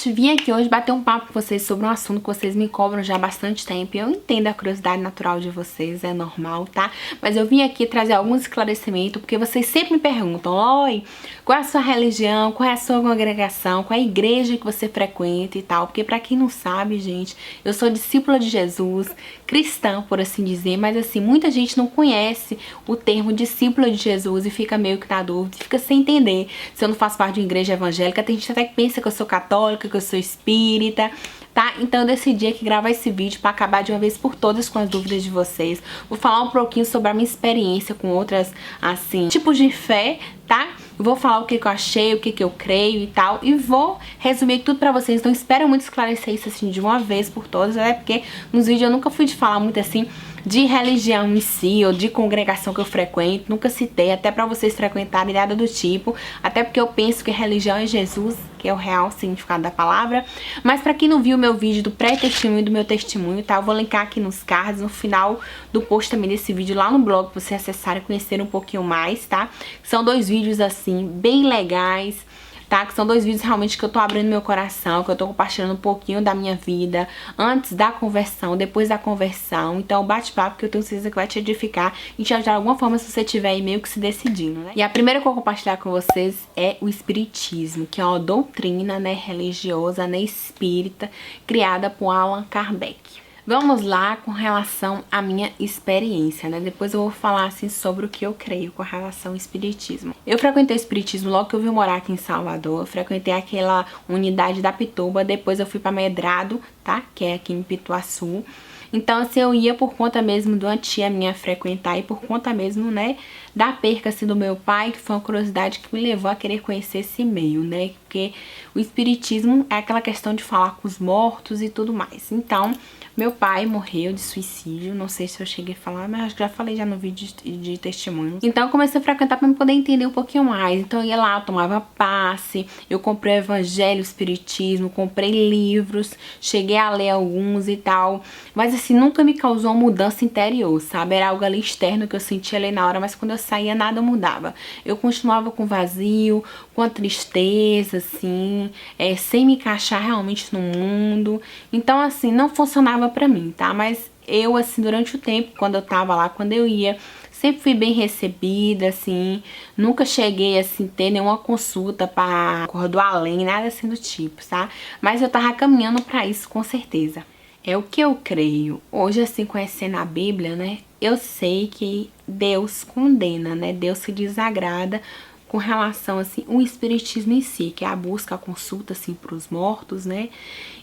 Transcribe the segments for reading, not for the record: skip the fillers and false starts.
gente, vim aqui hoje bater um papo com vocês sobre um assunto que vocês me cobram já há bastante tempo. E eu entendo a curiosidade natural de vocês, é normal, tá? Mas eu vim aqui trazer alguns esclarecimentos, porque vocês sempre me perguntam: Oi, qual é a sua religião, qual é a sua congregação, qual é a igreja que você frequenta e tal. Porque pra quem não sabe, gente, eu sou discípula de Jesus, cristã, por assim dizer, mas assim, muita gente não conhece o termo discípula de Jesus e fica meio que na dúvida, fica sem entender se eu não faço parte de uma igreja evangélica. Tem gente até que pensa que eu sou católica, que eu sou espírita, tá? Então eu decidi aqui gravar esse vídeo pra acabar de uma vez por todas com as dúvidas de vocês. Vou falar um pouquinho sobre a minha experiência com outras, assim, tipos de fé, tá? Vou falar o que eu achei, o que eu creio e tal, e vou resumir tudo pra vocês. Então espero muito esclarecer isso assim de uma vez por todas, né? Porque nos vídeos eu nunca fui de falar muito assim de religião em si, ou de congregação que eu frequento, nunca citei, até pra vocês frequentarem nada do tipo, até porque eu penso que religião é Jesus, que é o real significado da palavra. Mas pra quem não viu o meu vídeo do pré-testemunho e do meu testemunho, tá? Eu vou linkar aqui nos cards, no final do post também desse vídeo, lá no blog, pra você acessar e conhecer um pouquinho mais, tá? São dois vídeos assim, bem legais, tá? Que são dois vídeos realmente que eu tô abrindo meu coração, que eu tô compartilhando um pouquinho da minha vida, antes da conversão, depois da conversão. Então, bate-papo que eu tenho certeza que vai te edificar e te ajudar de alguma forma se você tiver aí meio que se decidindo, né? E a primeira que eu vou compartilhar com vocês é o espiritismo, que é uma doutrina, né, religiosa, né, espírita, criada por Allan Kardec. Vamos lá com relação à minha experiência, né? Depois eu vou falar assim sobre o que eu creio com relação ao espiritismo. Eu frequentei o espiritismo logo que eu vim morar aqui em Salvador. Eu frequentei aquela unidade da Pituba, depois eu fui para Medrado, tá? Que é aqui em Pituaçu. Então, assim, eu ia por conta mesmo de uma tia minha frequentar e por conta mesmo, né, da perca, assim, do meu pai, que foi uma curiosidade que me levou a querer conhecer esse meio, né, porque o espiritismo é aquela questão de falar com os mortos e tudo mais. Então, meu pai morreu de suicídio, não sei se eu cheguei a falar, mas acho que já falei já no vídeo de testemunhos. Então, eu comecei a frequentar pra me poder entender um pouquinho mais. Então, eu ia lá, eu tomava passe, eu comprei o Evangelho, o Espiritismo, comprei livros, cheguei a ler alguns e tal, mas assim, nunca me causou uma mudança interior, sabe? Era algo ali externo que eu sentia ali na hora, mas quando eu saía nada mudava. Eu continuava com vazio, com a tristeza, assim, sem me encaixar realmente no mundo. Então, assim, não funcionava pra mim, tá? Mas eu, assim, durante o tempo, quando eu tava lá, quando eu ia, sempre fui bem recebida, assim, nunca cheguei, assim, ter nenhuma consulta pra cor do além, nada assim do tipo, tá? Mas eu tava caminhando pra isso, com certeza. É o que eu creio. Hoje, assim, conhecendo a Bíblia, né, eu sei que Deus condena, né, Deus se desagrada com relação, assim, o espiritismo em si, que é a busca, a consulta, assim, pros mortos, né,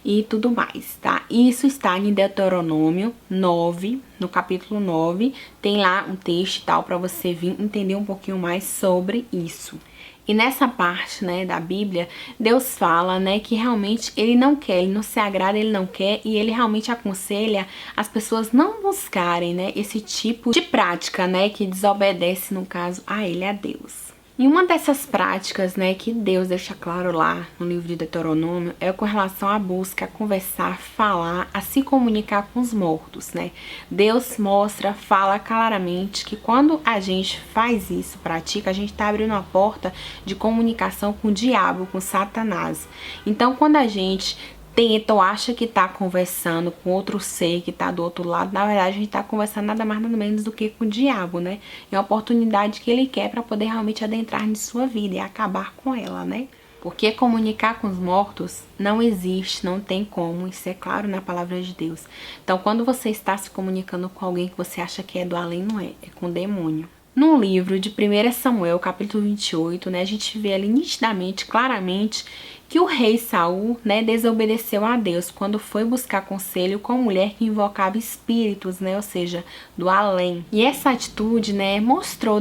e tudo mais, tá? Isso está em Deuteronômio 9, no capítulo 9, tem lá um texto e tal pra você vir entender um pouquinho mais sobre isso. E nessa parte, né, da Bíblia, Deus fala, né, que realmente ele não quer, ele não se agrada, ele não quer, e ele realmente aconselha as pessoas não buscarem, né, esse tipo de prática, né, que desobedece, no caso, a ele, a Deus. E uma dessas práticas, né, que Deus deixa claro lá no livro de Deuteronômio é com relação à busca, a conversar, falar, a se comunicar com os mortos, né? Deus mostra, fala claramente que quando a gente faz isso, pratica, a gente tá abrindo uma porta de comunicação com o diabo, com Satanás. Então, quando a gente tenta ou acha que tá conversando com outro ser que tá do outro lado, na verdade a gente tá conversando nada mais nada menos do que com o diabo, né? É uma oportunidade que ele quer pra poder realmente adentrar em sua vida e acabar com ela, né? Porque comunicar com os mortos não existe, não tem como, isso é claro na palavra de Deus. Então, quando você está se comunicando com alguém que você acha que é do além, não é, é com o demônio. No livro de 1 Samuel, capítulo 28, né, a gente vê ali nitidamente, claramente, que o rei Saul, né, desobedeceu a Deus quando foi buscar conselho com a mulher que invocava espíritos, né, ou seja, do além. E essa atitude, né,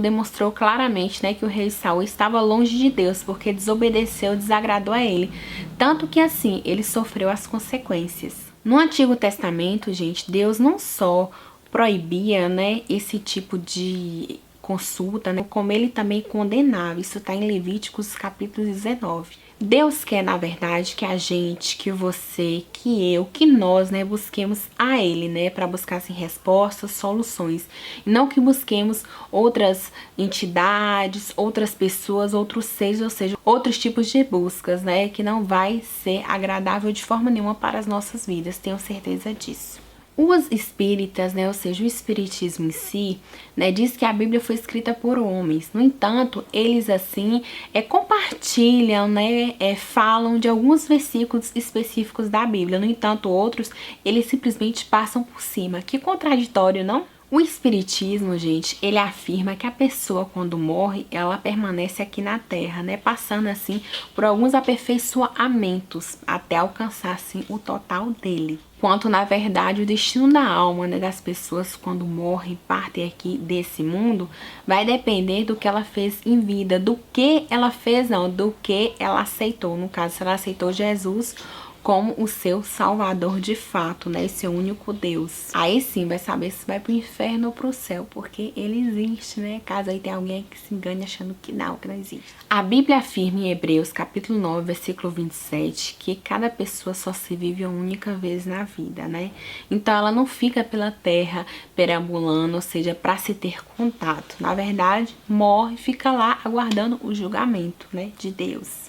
demonstrou claramente, né, que o rei Saul estava longe de Deus porque desobedeceu, desagradou a ele. Tanto que assim, ele sofreu as consequências. No Antigo Testamento, gente, Deus não só proibia, né, esse tipo de consulta, né, como ele também condenava. Isso está em Levíticos capítulo 19. Deus quer, na verdade, que a gente, que você, que eu, que nós, né, busquemos a Ele, né, para buscar, assim, respostas, soluções. E não que busquemos outras entidades, outras pessoas, outros seres, ou seja, outros tipos de buscas, né, que não vai ser agradável de forma nenhuma para as nossas vidas, tenho certeza disso. Os espíritas, né, ou seja, o espiritismo em si, né, diz que a Bíblia foi escrita por homens. No entanto, eles assim compartilham, né, falam de alguns versículos específicos da Bíblia. No entanto, outros eles simplesmente passam por cima. Que contraditório, não? O espiritismo, gente, ele afirma que a pessoa quando morre, ela permanece aqui na Terra, né, passando assim por alguns aperfeiçoamentos até alcançar assim o total dele. Quanto na verdade o destino da alma, né, das pessoas quando morrem, partem aqui desse mundo, vai depender do que ela fez em vida, do que ela fez, não, do que ela aceitou. No caso, se ela aceitou Jesus como o seu salvador de fato, né, esse único Deus. Aí sim vai saber se vai pro inferno ou pro céu, porque ele existe, né, caso aí tenha alguém que se engane achando que não existe. A Bíblia afirma em Hebreus capítulo 9, versículo 27, que cada pessoa só se vive uma única vez na vida, né, então ela não fica pela terra perambulando, ou seja, para se ter contato. Na verdade, morre, fica lá aguardando o julgamento, né, de Deus.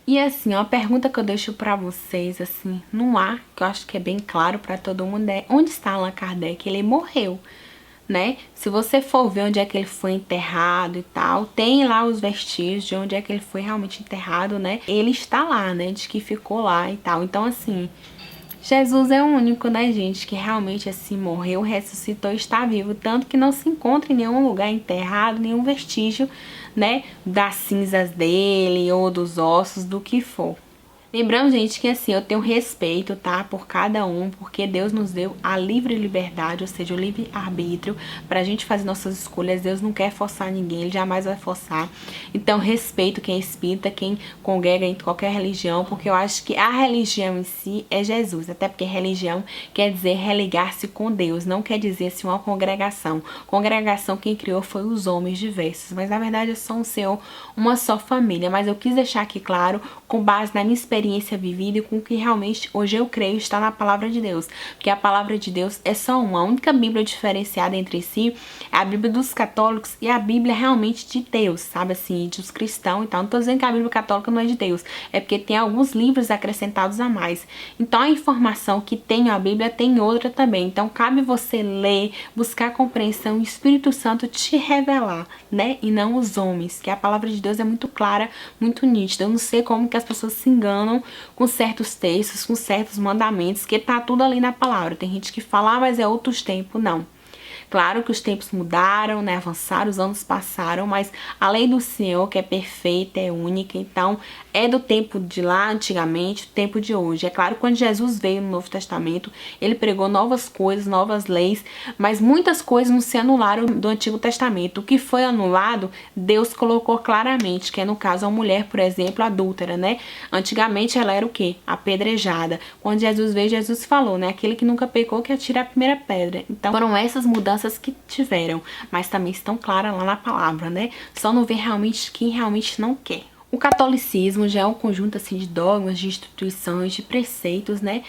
E assim, uma pergunta que eu deixo pra vocês, assim, no ar, que eu acho que é bem claro pra todo mundo, é onde está Allan Kardec? Ele morreu, né? Se você for ver onde é que ele foi enterrado e tal, tem lá os vestígios de onde é que ele foi realmente enterrado, né? Ele está lá, né? De que ficou lá e tal. Então, assim, Jesus é o único, né, gente, que realmente assim morreu, ressuscitou e está vivo, tanto que não se encontra em nenhum lugar enterrado, nenhum vestígio, né, das cinzas dele ou dos ossos, do que for. Lembrando, gente, que assim, eu tenho respeito, tá, por cada um, porque Deus nos deu a livre liberdade, ou seja, o livre arbítrio, pra gente fazer nossas escolhas. Deus não quer forçar ninguém, Ele jamais vai forçar. Então, respeito quem é espírita, quem congrega em qualquer religião, porque eu acho que a religião em si é Jesus, até porque religião quer dizer religar-se com Deus, não quer dizer assim uma congregação. Congregação quem criou foi os homens diversos, mas na verdade é só um Senhor, uma só família. Mas eu quis deixar aqui claro, com base na minha experiência vivida e com o que realmente hoje eu creio está na palavra de Deus, porque a palavra de Deus é só uma. A única Bíblia diferenciada entre si é a Bíblia dos católicos e a Bíblia realmente de Deus, sabe assim, dos cristãos e tal. Não tô dizendo que a Bíblia católica não é de Deus, é porque tem alguns livros acrescentados a mais. Então a informação que tem a Bíblia tem outra também, então cabe você ler, buscar compreensão e o Espírito Santo te revelar, né, e não os homens, que a palavra de Deus é muito clara, muito nítida. Eu não sei como que as pessoas se enganam com certos textos, com certos mandamentos, que tá tudo ali na palavra. Tem gente que fala, mas é outros tempos. Não. Claro que os tempos mudaram, né, avançaram, os anos passaram, mas a lei do Senhor, que é perfeita, é única, então é do tempo de lá, antigamente, do tempo de hoje. É claro que quando Jesus veio no Novo Testamento, ele pregou novas coisas, novas leis, mas muitas coisas não se anularam do Antigo Testamento. O que foi anulado, Deus colocou claramente, que é no caso a mulher, por exemplo, adúltera, né? Antigamente ela era o quê? Apedrejada. Quando Jesus veio, Jesus falou, né? Aquele que nunca pecou, que atira a primeira pedra. Então foram essas mudanças que tiveram, mas também estão claras lá na palavra, né? Só não vê realmente quem realmente não quer. O catolicismo já é um conjunto assim de dogmas, de instituições, de preceitos, né?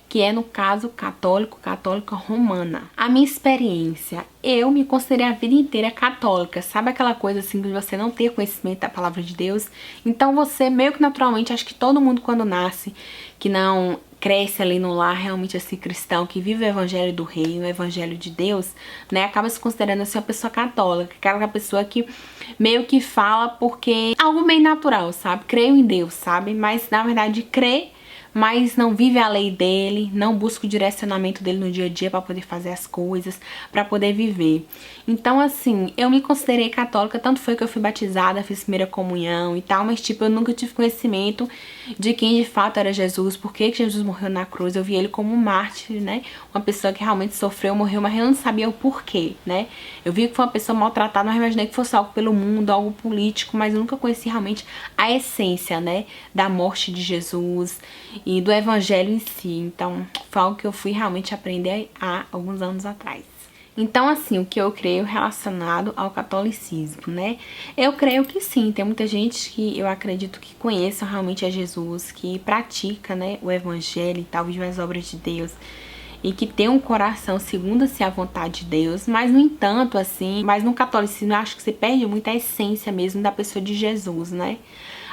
Que é no caso católica romana. A minha experiência, eu me considerei a vida inteira católica, sabe aquela coisa assim de você não ter conhecimento da palavra de Deus? Então você meio que naturalmente, acho que todo mundo quando nasce, que não cresce ali no lar realmente assim cristão, que vive o evangelho do reino, o evangelho de Deus, né, acaba se considerando assim uma pessoa católica, aquela pessoa que meio que fala porque é algo meio natural, sabe? Creio em Deus, sabe? Mas na verdade crê, mas não vive a lei dele, não busca o direcionamento dele no dia a dia para poder fazer as coisas, para poder viver. Então, assim, eu me considerei católica, tanto foi que eu fui batizada, fiz primeira comunhão e tal, mas, tipo, eu nunca tive conhecimento de quem de fato era Jesus, por que Jesus morreu na cruz. Eu vi ele como um mártir, né? Uma pessoa que realmente sofreu, morreu, mas eu não sabia o porquê, né? Eu vi que foi uma pessoa maltratada, mas imaginei que fosse algo pelo mundo, algo político, mas eu nunca conheci realmente a essência, né? Da morte de Jesus e do evangelho em si. Então, foi algo que eu fui realmente aprender há alguns anos atrás. Então, assim, o que eu creio relacionado ao catolicismo, né? Eu creio que sim, tem muita gente que eu acredito que conheça realmente a Jesus, que pratica, né, o evangelho e tal, vive as obras de Deus e que tem um coração segundo assim a vontade de Deus, mas no entanto, assim, mas no catolicismo eu acho que você perde muito a essência mesmo da pessoa de Jesus, né?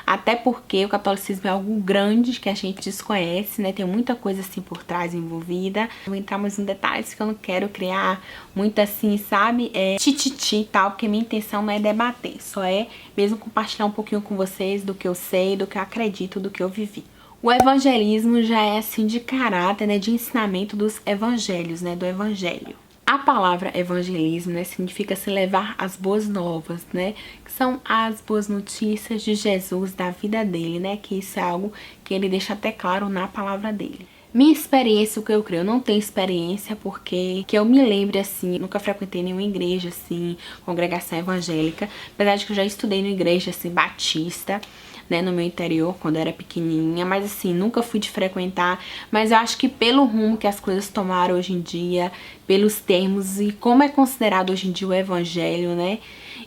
Até porque o catolicismo é algo grande que a gente desconhece, né? Tem muita coisa assim por trás envolvida. Vou entrar mais em detalhes que eu não quero criar muito assim, sabe? Tititi e tal, porque minha intenção não é debater, só é mesmo compartilhar um pouquinho com vocês do que eu sei, do que eu acredito, do que eu vivi. O evangelismo já é assim de caráter, né? De ensinamento dos evangelhos, né? Do evangelho. A palavra evangelismo, né, significa se levar as boas novas, né, que são as boas notícias de Jesus, da vida dele, né, que isso é algo que ele deixa até claro na palavra dele. Minha experiência, o que eu creio, eu não tenho experiência porque que eu me lembre assim, nunca frequentei nenhuma igreja assim, congregação evangélica, apesar de que eu já estudei numa igreja assim, batista, né, no meu interior, quando eu era pequenininha, mas assim, nunca fui de frequentar, mas eu acho que pelo rumo que as coisas tomaram hoje em dia, pelos termos e como é considerado hoje em dia o evangelho, né,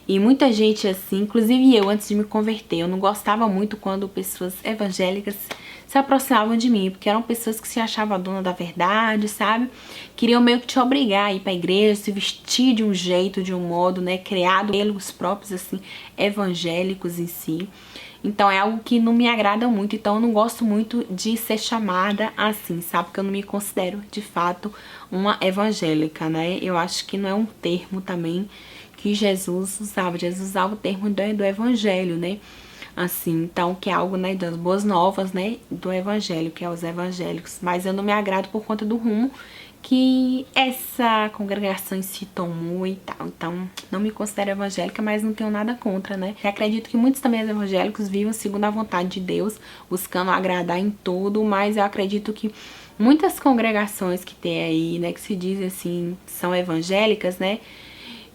e muita gente assim, inclusive eu antes de me converter, eu não gostava muito quando pessoas evangélicas se aproximavam de mim, porque eram pessoas que se achavam a dona da verdade, sabe? Queriam meio que te obrigar a ir pra igreja, se vestir de um jeito, de um modo, né, criado pelos próprios, assim, evangélicos em si. Então é algo que não me agrada muito, então eu não gosto muito de ser chamada assim, sabe? Porque eu não me considero, de fato, uma evangélica, né? Eu acho que não é um termo também que Jesus usava. Jesus usava o termo do evangelho, né? Assim, então, que é algo, né, das boas novas, né, do evangelho, que é os evangélicos. Mas eu não me agrado por conta do rumo que essa congregação em si tomou e tal. Então, não me considero evangélica, mas não tenho nada contra, né? Eu acredito que muitos também evangélicos vivem segundo a vontade de Deus, buscando agradar em tudo, mas eu acredito que muitas congregações que tem aí, né, que se dizem assim, são evangélicas, né,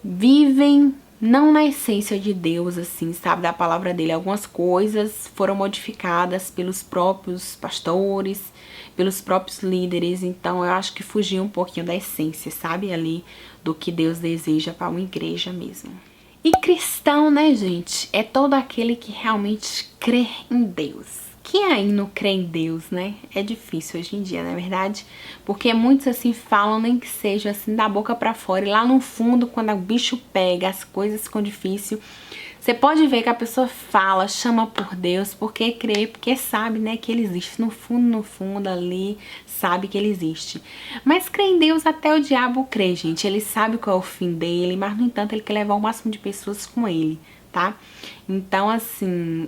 vivem não na essência de Deus, assim, sabe, da palavra dele. Algumas coisas foram modificadas pelos próprios pastores, pelos próprios líderes, então eu acho que fugiu um pouquinho da essência, sabe, ali do que Deus deseja para uma igreja mesmo. E cristão, né, gente, é todo aquele que realmente crê em Deus. Quem aí não crê em Deus, né? É difícil hoje em dia, não é verdade? Porque muitos assim falam, nem que seja assim da boca pra fora, e lá no fundo, quando o bicho pega, as coisas ficam difíceis. Você pode ver que a pessoa fala, chama por Deus, porque crê, porque sabe, né, que ele existe. No fundo, ali, sabe que ele existe. Mas crê em Deus até o diabo crê, gente. Ele sabe qual é o fim dele, mas, no entanto, ele quer levar o máximo de pessoas com ele, tá? Então, assim,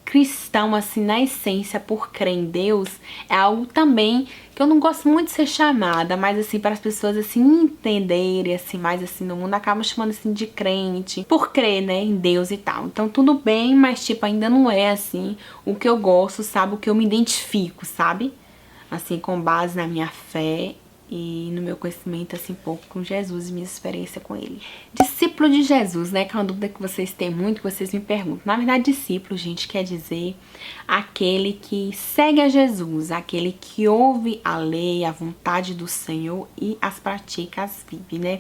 cristão, assim, na essência, por crer em Deus, é algo também que eu não gosto muito de ser chamada, mas assim, para as pessoas, assim, entenderem, assim, mais assim, no mundo, acabam chamando, assim, de crente, por crer, né, em Deus e tal. Então, tudo bem, mas, tipo, ainda não é, assim, o que eu gosto, sabe, o que eu me identifico, sabe? Assim, com base na minha fé e no meu conhecimento, assim, pouco com Jesus e minha experiência com ele. Discípulo de Jesus, né, que é uma dúvida que vocês têm muito, que vocês me perguntam. Na verdade, discípulo, gente, quer dizer aquele que segue a Jesus, aquele que ouve a lei, a vontade do Senhor e as pratica, as vive, né?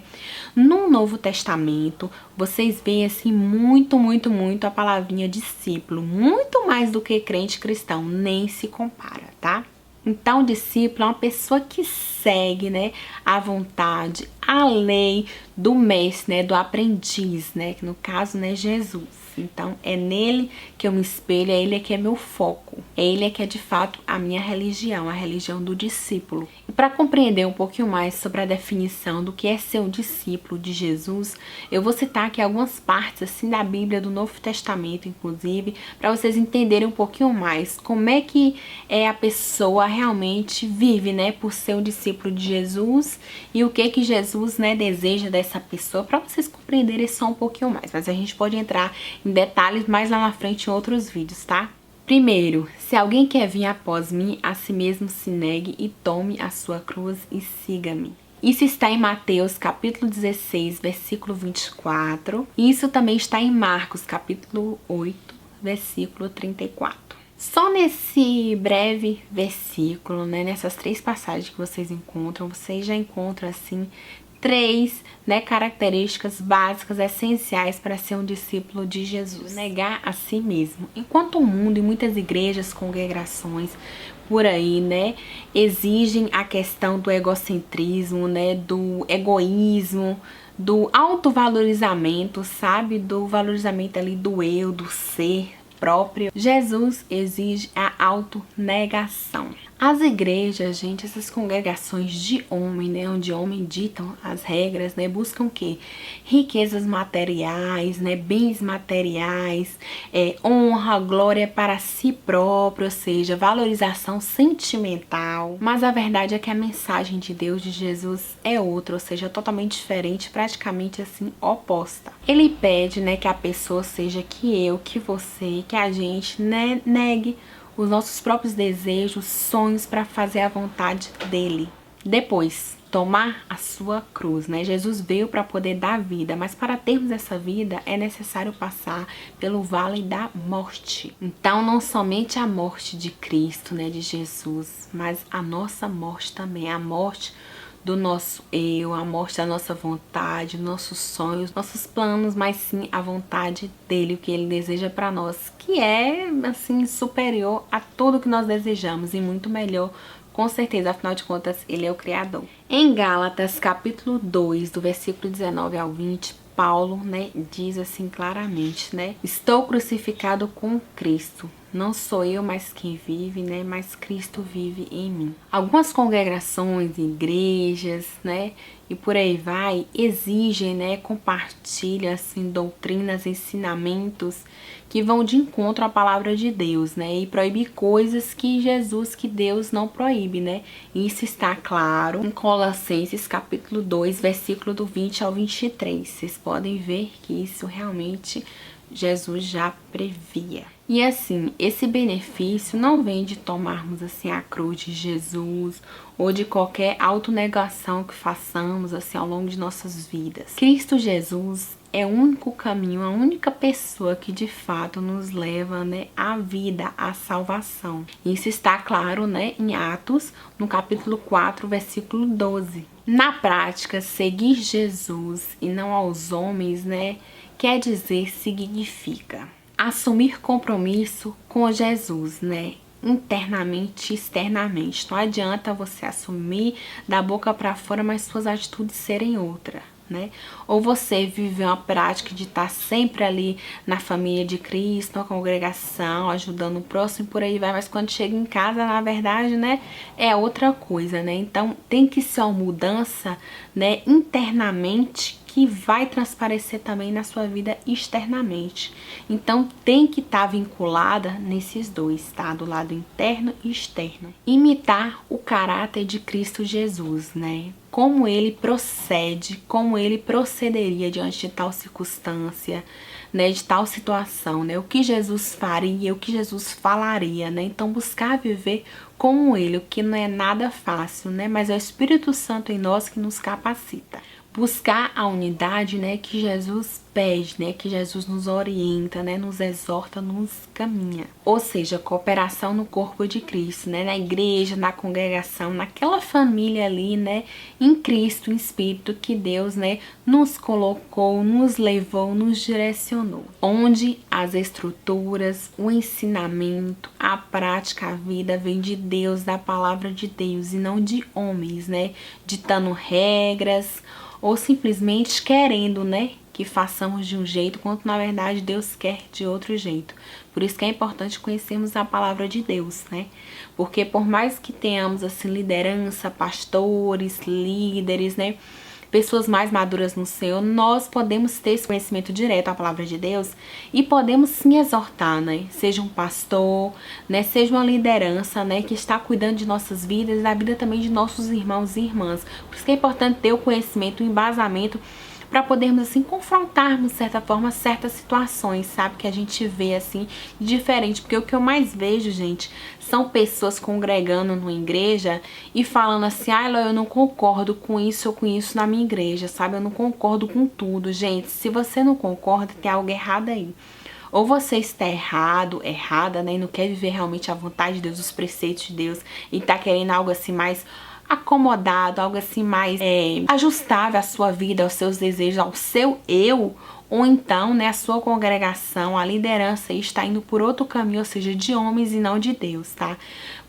No Novo Testamento, vocês veem, assim, muito a palavrinha discípulo, muito mais do que crente cristão, nem se compara, tá? Então, o discípulo é uma pessoa que segue, né, a vontade, a lei do mestre, né, do aprendiz, né, que no caso, né, Jesus. Então, é nele que eu me espelho, é ele que é meu foco. É ele que é, de fato, a minha religião, a religião do discípulo. E para compreender um pouquinho mais sobre a definição do que é ser um discípulo de Jesus, eu vou citar aqui algumas partes, assim, da Bíblia, do Novo Testamento, inclusive, para vocês entenderem um pouquinho mais como é que a pessoa realmente vive, né, por ser um discípulo de Jesus e o que Jesus, né, deseja dessa pessoa, para vocês compreenderem só um pouquinho mais. Mas a gente pode entrar em detalhes mais lá na frente em outros vídeos, tá? Primeiro, se alguém quer vir após mim, a si mesmo se negue e tome a sua cruz e siga-me. Isso está em Mateus capítulo 16, versículo 24. E isso também está em Marcos capítulo 8, versículo 34. Só nesse breve versículo, né, nessas 3 passagens que vocês encontram, vocês já encontram, assim, três, né, características básicas, essenciais para ser um discípulo de Jesus. Negar a si mesmo. Enquanto o mundo e muitas igrejas, congregações por aí, né, exigem a questão do egocentrismo, né, do egoísmo, do autovalorizamento, sabe, do valorizamento ali do eu, do ser próprio, Jesus exige a autonegação. As igrejas, gente, essas congregações de homem, né, onde homem ditam as regras, né, buscam o quê? Riquezas materiais, né, bens materiais, honra, glória para si próprio, ou seja, valorização sentimental. Mas a verdade é que a mensagem de Deus, de Jesus, é outra, ou seja, totalmente diferente, praticamente assim, oposta. Ele pede, né, que a pessoa seja que eu, que você, que a gente, né, negue os nossos próprios desejos, sonhos para fazer a vontade dele. Depois, tomar a sua cruz, né? Jesus veio para poder dar vida, mas para termos essa vida é necessário passar pelo vale da morte. Então, não somente a morte de Cristo, né, de Jesus, mas a nossa morte também, a morte do nosso eu, a morte da nossa vontade, nossos sonhos, nossos planos, mas sim a vontade dele, o que ele deseja para nós, que é assim superior a tudo que nós desejamos e muito melhor, com certeza, afinal de contas, ele é o Criador. Em Gálatas, capítulo 2, do versículo 19 ao 20, Paulo, né, diz assim claramente, né? Estou crucificado com Cristo. Não sou eu mais quem vive, né? Mas Cristo vive em mim. Algumas congregações, igrejas, né? E por aí vai, exigem, né? Compartilham, assim, doutrinas, ensinamentos que vão de encontro à palavra de Deus, né? E proibir coisas que Jesus, que Deus não proíbe, né? Isso está claro em Colossenses, capítulo 2, versículo do 20 ao 23. Vocês podem ver que isso realmente Jesus já previa. E assim, esse benefício não vem de tomarmos assim a cruz de Jesus ou de qualquer autonegação que façamos assim ao longo de nossas vidas. Cristo Jesus é o único caminho, a única pessoa que de fato nos leva, né, à vida, à salvação. Isso está claro, né, em Atos, no capítulo 4, versículo 12. Na prática, seguir Jesus e não aos homens, né, quer dizer, significa assumir compromisso com Jesus, né? Internamente e externamente. Não adianta você assumir da boca para fora, mas suas atitudes serem outra, né? Ou você viver uma prática de estar sempre ali na família de Cristo, na congregação, ajudando o próximo, por aí vai, mas quando chega em casa, na verdade, né, é outra coisa, né? Então, tem que ser uma mudança, né, internamente, que vai transparecer também na sua vida externamente. Então, tem que estar vinculada nesses dois, tá? Do lado interno e externo. Imitar o caráter de Cristo Jesus, né? Como ele procede, como ele procederia diante de tal circunstância, né? De tal situação, né? O que Jesus faria, o que Jesus falaria, né? Então, buscar viver como ele, o que não é nada fácil, né? Mas é o Espírito Santo em nós que nos capacita. Buscar a unidade, né, que Jesus pede, né, que Jesus nos orienta, né, nos exorta, nos caminha. Ou seja, cooperação no corpo de Cristo, né, na igreja, na congregação, naquela família ali, né, em Cristo, em Espírito, que Deus, né, nos colocou, nos levou, nos direcionou. Onde as estruturas, o ensinamento, a prática, a vida vem de Deus, da palavra de Deus e não de homens, né, ditando regras, ou simplesmente querendo, né, que façamos de um jeito, quando na verdade Deus quer de outro jeito. Por isso que é importante conhecermos a palavra de Deus, né? Porque por mais que tenhamos assim liderança, pastores, líderes, né, pessoas mais maduras no Senhor, nós podemos ter esse conhecimento direto à palavra de Deus e podemos sim exortar, né? Seja um pastor, né? Seja uma liderança, né? Que está cuidando de nossas vidas e da vida também de nossos irmãos e irmãs. Por isso que é importante ter o conhecimento, o embasamento, para podermos assim confrontarmos de certa forma certas situações, sabe, que a gente vê assim diferente, porque o que eu mais vejo, gente, são pessoas congregando numa igreja e falando assim: "Ah, eu não concordo com isso ou com isso na minha igreja", sabe? Eu não concordo com tudo. Gente, se você não concorda, tem algo errado aí. Ou você está errado, errada, né, e não quer viver realmente a vontade de Deus, os preceitos de Deus, e tá querendo algo assim mais acomodado, algo assim mais ajustável à sua vida, aos seus desejos, ao seu eu, ou então, né, a sua congregação, a liderança está indo por outro caminho, ou seja, de homens e não de Deus, tá?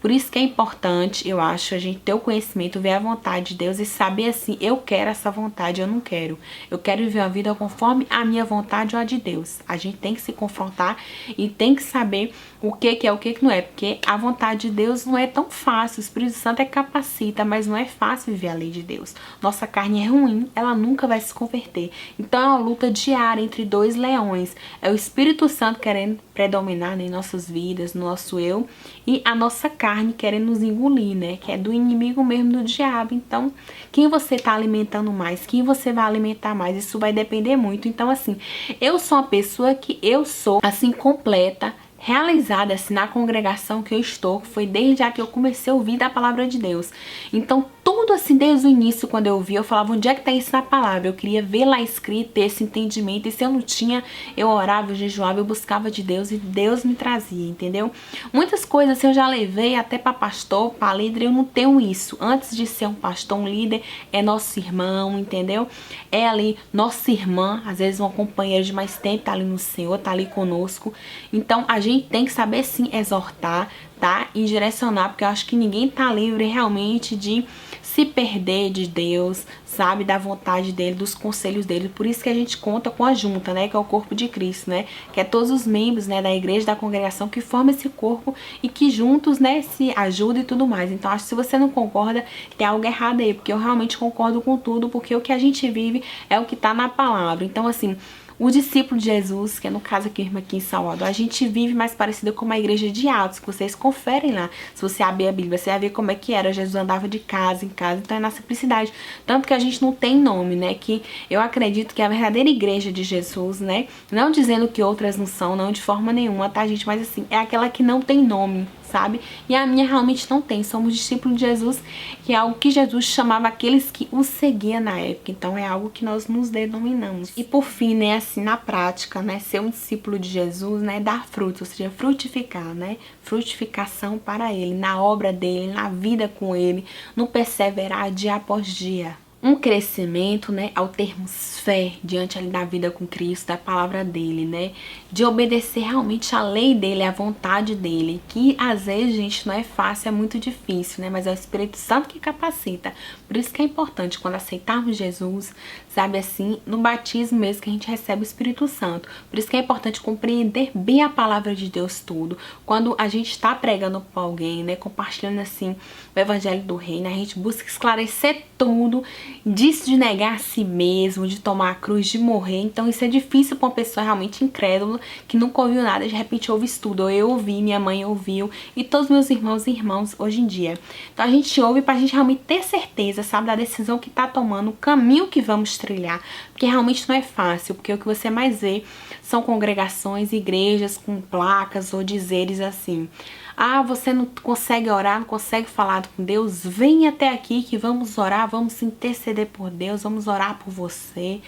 Por isso que é importante, eu acho, a gente ter o conhecimento, ver a vontade de Deus e saber assim, eu quero essa vontade, eu não quero. Eu quero viver uma vida conforme a minha vontade ou a de Deus. A gente tem que se confrontar e tem que saber o que é, o que não é. Porque a vontade de Deus não é tão fácil. O Espírito Santo é capacita, mas não é fácil viver a lei de Deus. Nossa carne é ruim, ela nunca vai se converter. Então é uma luta diária entre dois leões. É o Espírito Santo querendo predominar em nossas vidas, no nosso eu, e a nossa carne querendo nos engolir, né? Que é do inimigo mesmo, do diabo. Então, quem você tá alimentando mais? Quem você vai alimentar mais? Isso vai depender muito. Então, assim, eu sou uma pessoa que eu sou, assim, completa, realizada, assim, na congregação que eu estou, que foi desde a que eu comecei a ouvir da palavra de Deus. Então, tudo assim, desde o início, quando eu ouvi, eu falava, onde é que tá isso na palavra? Eu queria ver lá escrito, ter esse entendimento, e se eu não tinha, eu orava, eu jejuava, eu buscava de Deus, e Deus me trazia, entendeu? Muitas coisas assim, eu já levei até para pastor, para líder, eu não tenho isso. Antes de ser um pastor, um líder, é nosso irmão, entendeu? É ali, nossa irmã, às vezes uma companheira de mais tempo, tá ali no Senhor, tá ali conosco. Então, a gente tem que saber sim exortar, tá? E direcionar, porque eu acho que ninguém tá livre realmente de se perder de Deus, sabe? Da vontade dele, dos conselhos dele. Por isso que a gente conta com a junta, né? Que é o corpo de Cristo, né? Que é todos os membros, né? Da igreja, da congregação que formam esse corpo e que juntos, né? Se ajudam e tudo mais. Então, acho que se você não concorda, tem algo errado aí. Porque eu realmente concordo com tudo, porque o que a gente vive é o que tá na palavra. Então, assim, o discípulo de Jesus, que é no caso aqui em Salvador, a gente vive mais parecido com uma igreja de Atos, que vocês conferem lá. Se você abrir a Bíblia, você vai ver como é que era. Jesus andava de casa em casa, então é na simplicidade. Tanto que a gente não tem nome, né? Que eu acredito que a verdadeira igreja de Jesus, né? Não dizendo que outras não são, não de forma nenhuma, tá, gente? Mas assim, é aquela que não tem nome, sabe? E a minha realmente não tem. Somos discípulos de Jesus, que é algo que Jesus chamava aqueles que o seguiam na época. Então é algo que nós nos denominamos. E por fim, né, assim, na prática, né, ser um discípulo de Jesus, né, dar frutos, ou seja, frutificar, né? Frutificação para ele, na obra dele, na vida com ele, no perseverar dia após dia. Um crescimento, né, ao termos fé diante ali da vida com Cristo, da palavra dele, né, de obedecer realmente a lei dele, a vontade dele, que às vezes, gente, não é fácil, é muito difícil, né, mas é o Espírito Santo que capacita. Por isso que é importante, quando aceitarmos Jesus, sabe assim, no batismo mesmo que a gente recebe o Espírito Santo. Por isso que é importante compreender bem a palavra de Deus tudo. Quando a gente está pregando para alguém, né, compartilhando assim o evangelho do reino, a gente busca esclarecer tudo, disso de negar a si mesmo, de tomar a cruz, de morrer. Então isso é difícil para uma pessoa realmente incrédula, que nunca ouviu nada, de repente ouve isso tudo. Eu ouvi, minha mãe ouviu, e todos meus irmãos e irmãs hoje em dia. Então a gente ouve pra gente realmente ter certeza, sabe, da decisão que tá tomando, o caminho que vamos trilhar, porque realmente não é fácil, porque o que você mais vê são congregações, igrejas com placas ou dizeres assim: ah, você não consegue orar, não consegue falar com Deus? Vem até aqui que vamos orar, vamos interceder por Deus, vamos orar por você,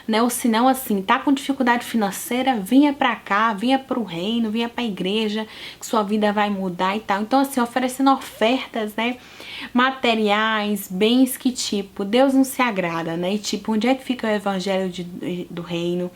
né? Ou se não, assim, tá com dificuldade financeira, venha pra cá, venha pro reino, venha pra igreja, que sua vida vai mudar e tal. Então, assim, oferecendo ofertas, né, materiais, bens que, tipo, Deus não se agrada, né? E, tipo, onde é que fica o evangelho do reino,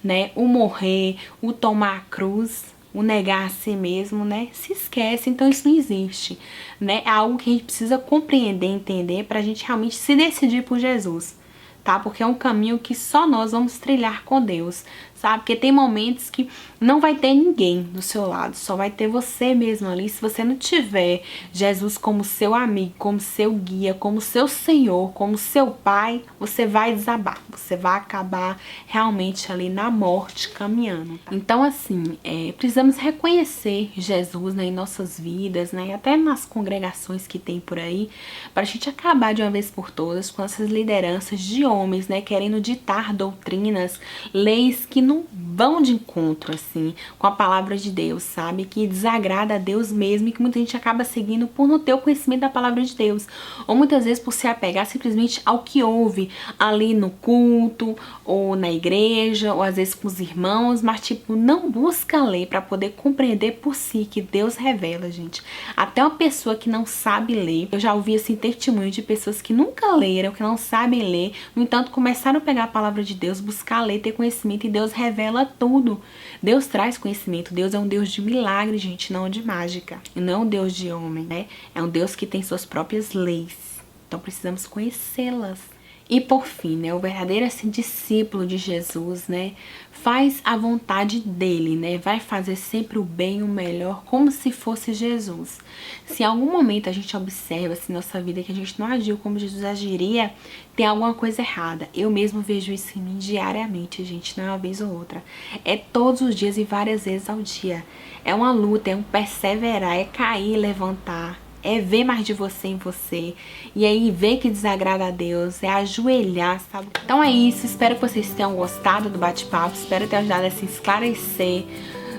né? O morrer, o tomar a cruz, o negar a si mesmo, né? Se esquece, então isso não existe, né? É algo que a gente precisa compreender, entender, pra gente realmente se decidir por Jesus, tá? Porque é um caminho que só nós vamos trilhar com Deus, sabe? Porque tem momentos que não vai ter ninguém do seu lado, só vai ter você mesmo ali. Se você não tiver Jesus como seu amigo, como seu guia, como seu Senhor, como seu Pai, você vai desabar, você vai acabar realmente ali na morte caminhando. Então, assim, precisamos reconhecer Jesus, né, em nossas vidas, né, até nas congregações que tem por aí, para a gente acabar de uma vez por todas com essas lideranças de homens, né, querendo ditar doutrinas, leis que não vão de encontro, assim, com a palavra de Deus, sabe? Que desagrada a Deus mesmo e que muita gente acaba seguindo por não ter o conhecimento da palavra de Deus. Ou muitas vezes por se apegar simplesmente ao que ouve ali no culto, ou na igreja, ou às vezes com os irmãos, mas tipo, não busca ler para poder compreender por si que Deus revela, gente. Até uma pessoa que não sabe ler, eu já ouvi assim testemunho de pessoas que nunca leram, que não sabem ler, no entanto começaram a pegar a palavra de Deus, buscar ler, ter conhecimento, e Deus revela tudo. Deus traz conhecimento. Deus é um Deus de milagre, gente, não de mágica. E não é um Deus de homem, né? É um Deus que tem suas próprias leis. Então precisamos conhecê-las. E por fim, né, o verdadeiro assim, discípulo de Jesus, né, faz a vontade dele, né, vai fazer sempre o bem, o melhor, como se fosse Jesus. Se em algum momento a gente observa assim, nossa vida que a gente não agiu como Jesus agiria, tem alguma coisa errada. Eu mesmo vejo isso em mim diariamente, gente, não é uma vez ou outra. É todos os dias e várias vezes ao dia. É uma luta, é um perseverar, é cair e levantar. É ver mais de você em você. E aí ver que desagrada a Deus. É ajoelhar, sabe? Então é isso. Espero que vocês tenham gostado do bate-papo. Espero ter ajudado a se esclarecer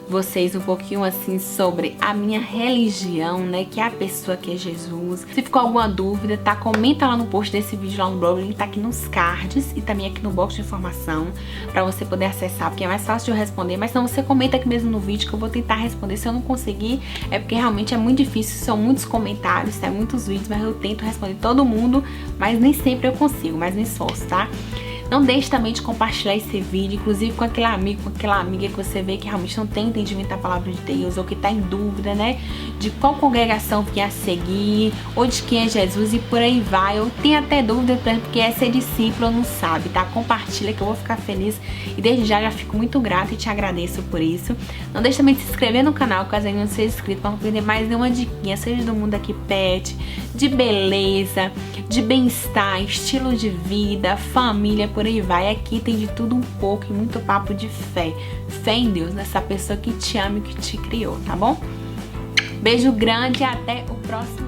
vocês um pouquinho assim sobre a minha religião, né, que é a pessoa que é Jesus. Se ficou alguma dúvida, tá, comenta lá no post desse vídeo lá no blog, o link tá aqui nos cards e também aqui no box de informação pra você poder acessar, porque é mais fácil de eu responder, mas se não, você comenta aqui mesmo no vídeo que eu vou tentar responder. Se eu não conseguir, é porque realmente é muito difícil, são muitos comentários, muitos vídeos, mas eu tento responder todo mundo, mas nem sempre eu consigo, mas me esforço, tá? Não deixe também de compartilhar esse vídeo, inclusive com aquele amigo, com aquela amiga que você vê que realmente não tem entendimento da palavra de Deus, ou que está em dúvida, né, de qual congregação que a seguir, ou de quem é Jesus e por aí vai, ou tem até dúvida, por exemplo, que é ser discípulo ou não sabe, tá? Compartilha que eu vou ficar feliz e desde já fico muito grata e te agradeço por isso. Não deixe também de se inscrever no canal, caso ainda não seja inscrito, para não perder mais nenhuma diquinha, seja do mundo aqui pet, de beleza, de bem-estar, estilo de vida, família, por aí vai. Aqui tem de tudo um pouco e muito papo de fé. Fé em Deus, nessa pessoa que te ama e que te criou, tá bom? Beijo grande e até o próximo